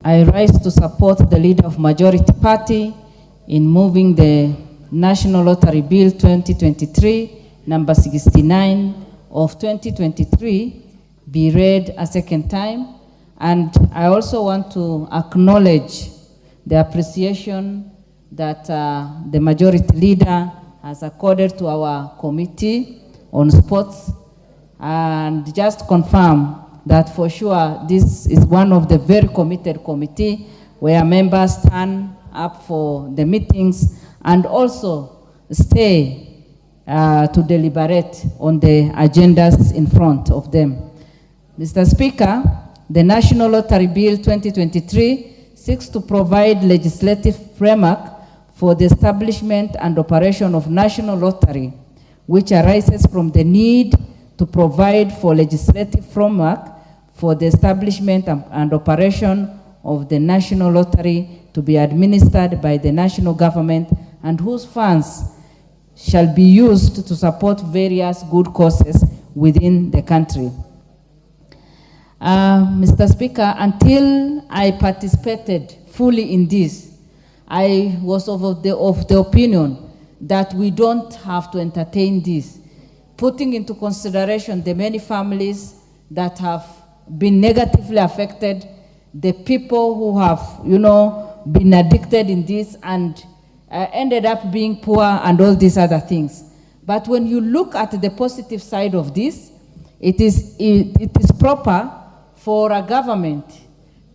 I rise to support the leader of majority party in moving the National Lottery Bill 2023, number 69 of 2023, be read a second time. And I also want to acknowledge the appreciation that the majority leader has accorded to our committee on sports, and just confirm that for sure this is one of the very committed committee where members stand up for the meetings and also stay to deliberate on the agendas in front of them. Mr. Speaker, the National Lottery Bill 2023 seeks to provide legislative framework for the establishment and operation of national lottery, which arises from the need to provide for legislative framework for the establishment and operation of the national lottery to be administered by the national government and whose funds shall be used to support various good causes within the country. Mr. Speaker, until I participated fully in this, I was of the opinion that we don't have to entertain this, putting into consideration the many families that have been negatively affected, the people who have, been addicted in this and ended up being poor and all these other things. But when you look at the positive side of this, it is proper for a government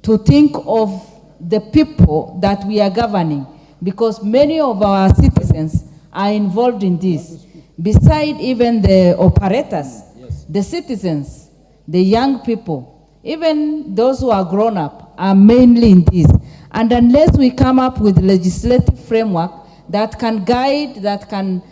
to think of the people that we are governing, because many of our citizens are involved in this. Beside even the operators, the citizens, the young people, even those who are grown up, are mainly in this. And unless we come up with legislative framework that can guide, that can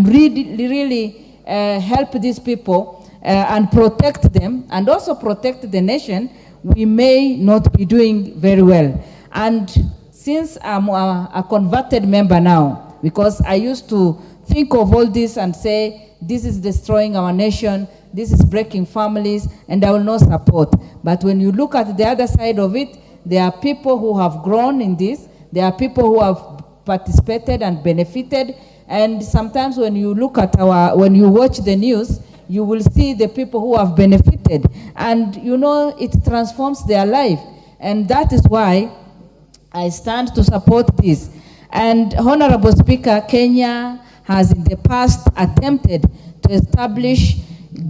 really help these people and protect them, and also protect the nation, we may not be doing very well. And since I'm a converted member now, because I used to think of all this and say, this is destroying our nation, this is breaking families, and I will not support. But when you look at the other side of it, there are people who have grown in this, there are people who have participated and benefited, and sometimes when you look at when you watch the news, you will see the people who have benefited, and it transforms their life. And that is why I stand to support this. And Honorable Speaker, Kenya has in the past attempted to establish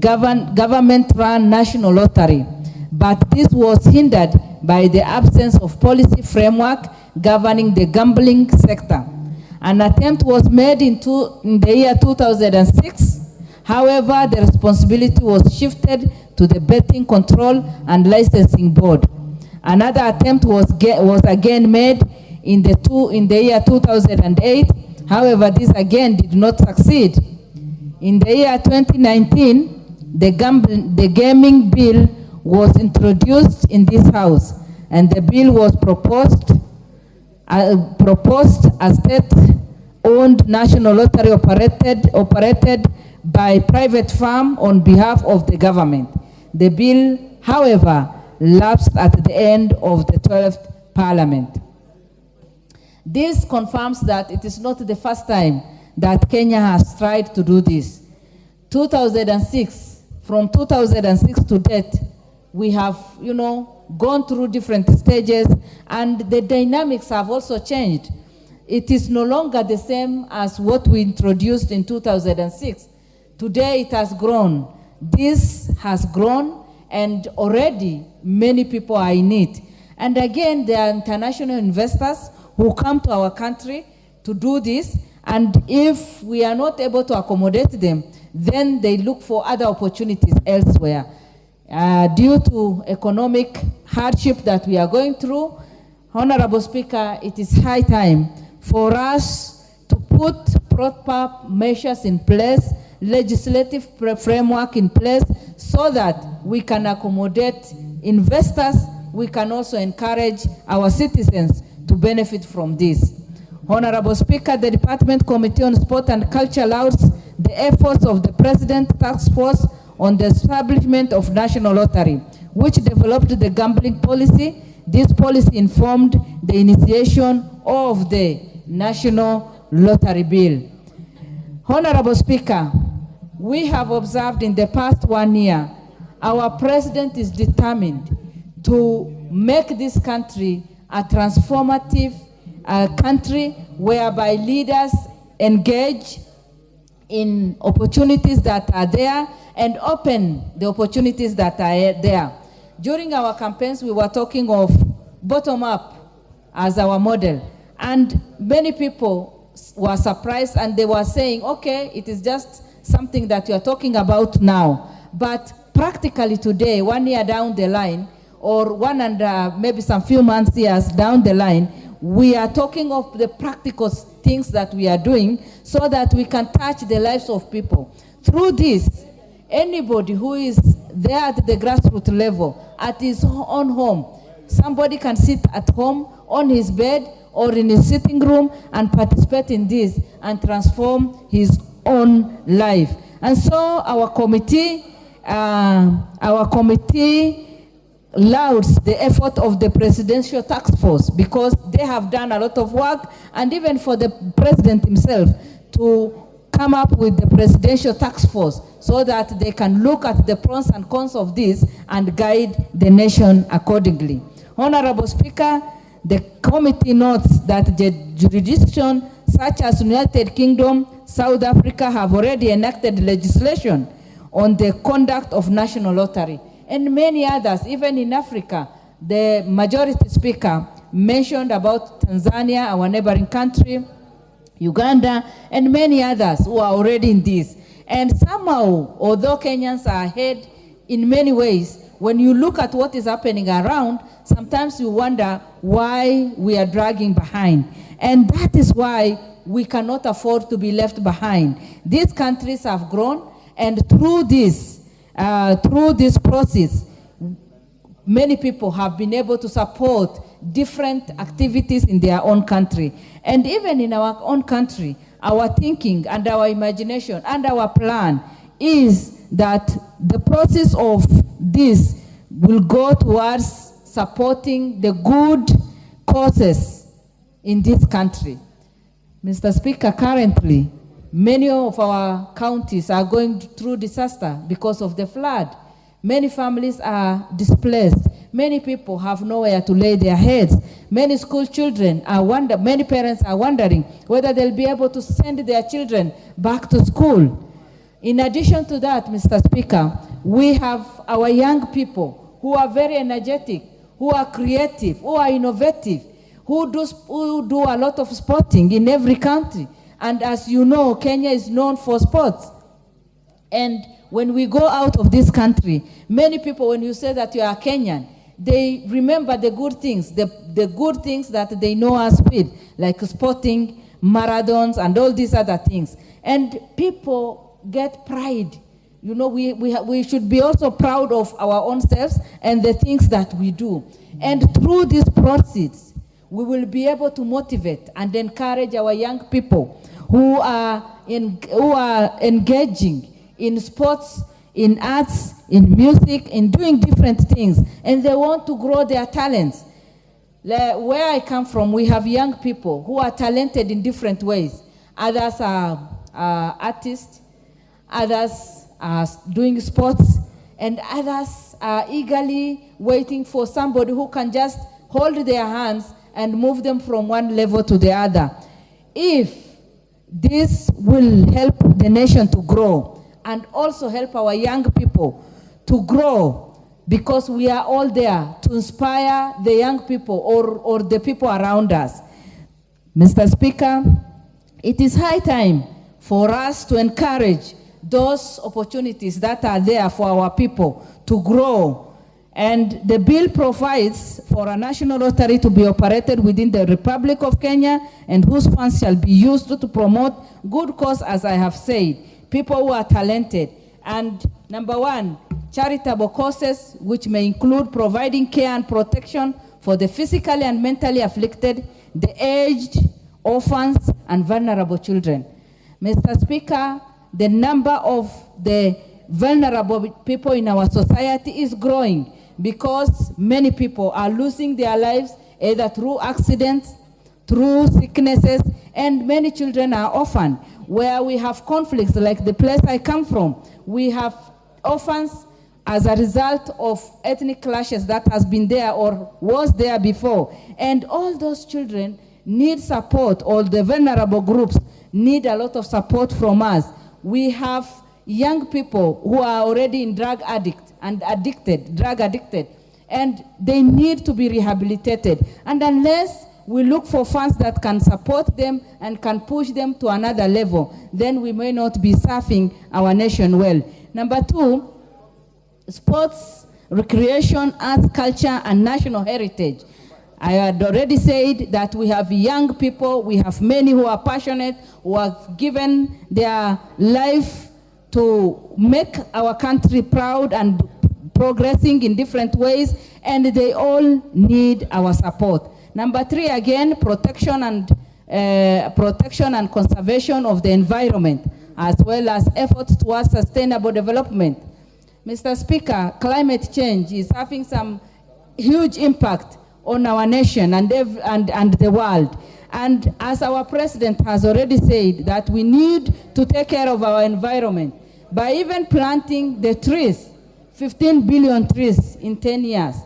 government-run national lottery, but this was hindered by the absence of policy framework governing the gambling sector. An attempt was made in the year 2006. However, the responsibility was shifted to the Betting Control and Licensing Board. Another attempt was again made in the year 2008. However, this again did not succeed. In the year 2019, the gaming bill was introduced in this House, and the bill was proposed a state-owned national lottery operated by private firm on behalf of the government. The bill, however, lapsed at the end of the 12th Parliament. This confirms that it is not the first time that Kenya has tried to do this. From 2006 to date, we have, gone through different stages, and the dynamics have also changed. It is no longer the same as what we introduced in 2006. Today it has grown. This has grown, and already many people are in it. And again, there are international investors who come to our country to do this, and if we are not able to accommodate them, then they look for other opportunities elsewhere. Due to economic hardship that we are going through, Honorable Speaker, it is high time for us to put proper measures in place, legislative framework in place, so that we can accommodate investors. We can also encourage our citizens to benefit from this. Honorable Speaker, the Department Committee on Sport and Culture lauds the efforts of the President Task Force on the establishment of National Lottery, which developed the gambling policy. this policy informed the initiation of the National Lottery Bill. Honorable Speaker, we have observed in the past 1 year, our president is determined to make this country a transformative country whereby leaders engage in opportunities that are there and open the opportunities that are there. During our campaigns, we were talking of bottom-up as our model, and many people were surprised and they were saying, okay, it is just something that you're talking about now. But practically today, 1 year down the line, or one and maybe some few years down the line, we are talking of the practical things that we are doing so that we can touch the lives of people. Through this, anybody who is there at the grassroots level, at his own home, somebody can sit at home on his bed or in his sitting room and participate in this and transform his own life. And so our committee lauds the effort of the Presidential Task Force because they have done a lot of work, and even for the President himself to come up with the Presidential Task Force so that they can look at the pros and cons of this and guide the nation accordingly. Honorable Speaker, the committee notes that the jurisdictions such as United Kingdom, South Africa have already enacted legislation on the conduct of national lottery, and many others, even in Africa. The majority speaker mentioned about Tanzania, our neighboring country, Uganda, and many others who are already in this. And somehow, although Kenyans are ahead in many ways, when you look at what is happening around, sometimes you wonder why we are dragging behind. And that is why we cannot afford to be left behind. These countries have grown, and through this process, many people have been able to support different activities in their own country. And even in our own country, our thinking and our imagination and our plan is that the process of this will go towards supporting the good causes in this country. Mr. Speaker, currently, many of our counties are going through disaster because of the flood. Many families are displaced. Many people have nowhere to lay their heads. Many school children many parents are wondering whether they'll be able to send their children back to school. In addition to that, Mr. Speaker, we have our young people who are very energetic, who are creative, who are innovative, who do a lot of sporting in every country. And as you know, Kenya is known for sports. And when we go out of this country, many people, when you say that you are Kenyan, they remember the good things, the good things that they know us with, like sporting, marathons, and all these other things. And people get pride. You know, we should be also proud of our own selves and the things that we do. And through this process, we will be able to motivate and encourage our young people who are engaging in sports, in arts, in music, in doing different things, and they want to grow their talents. Where I come from, we have young people who are talented in different ways. Others are artists, others are doing sports, and others are eagerly waiting for somebody who can just hold their hands and move them from one level to the other. If this will help the nation to grow and also help our young people to grow, because we are all there to inspire the young people or the people around us. Mr. Speaker, it is high time for us to encourage those opportunities that are there for our people to grow. And the bill provides for a national lottery to be operated within the Republic of Kenya, and whose funds shall be used to promote good cause, as I have said, people who are talented. And number one, charitable causes, which may include providing care and protection for the physically and mentally afflicted, the aged, orphans, and vulnerable children. Mr. Speaker, the number of the vulnerable people in our society is growing. because many people are losing their lives either through accidents, through sicknesses, and many children are orphaned. Where we have conflicts, like the place I come from, we have orphans as a result of ethnic clashes that has been there or was there before. And all those children need support, or the vulnerable groups need a lot of support from us. We have young people who are already in drug addicted, and they need to be rehabilitated. And unless we look for funds that can support them and can push them to another level, then we may not be serving our nation well. Number two, sports, recreation, arts, culture, and national heritage. I had already said that we have young people, we have many who are passionate, who have given their life to make our country proud and progressing in different ways, and they all need our support. Number three, again, protection and conservation of the environment, as well as efforts towards sustainable development. Mr. Speaker, climate change is having some huge impact on our nation and the world. And as our president has already said, that we need to take care of our environment by even planting the trees, 15 billion trees in 10 years.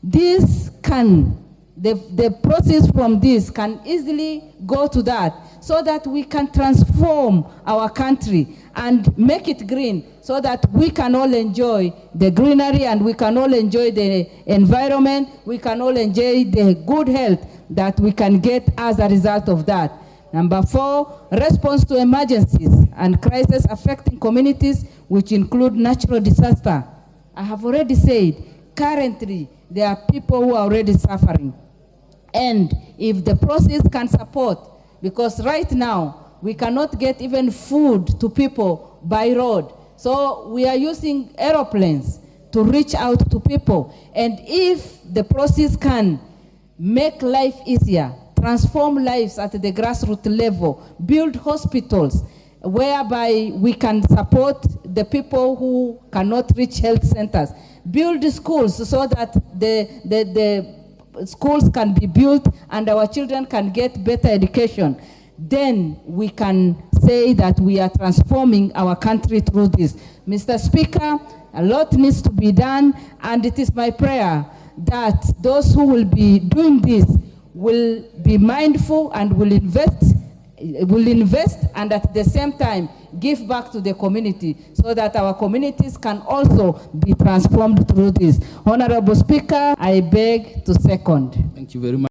This can, the process from this can easily go to that, so that we can transform our country and make it green, so that we can all enjoy the greenery and we can all enjoy the environment, we can all enjoy the good health that we can get as a result of that. Number four, response to emergencies and crises affecting communities, which include natural disaster. I have already said, currently, there are people who are already suffering. And if the process can support, because right now, we cannot get even food to people by road. So we are using aeroplanes to reach out to people. And if the process can make life easier, transform lives at the grassroots level, build hospitals, whereby we can support the people who cannot reach health centers, build schools so that the schools can be built and our children can get better education, then we can say that we are transforming our country through this. Mr. Speaker, a lot needs to be done, and it is my prayer that those who will be doing this will be mindful and will invest and at the same time give back to the community, so that our communities can also be transformed through this. Honorable Speaker, I beg to second. Thank you very much.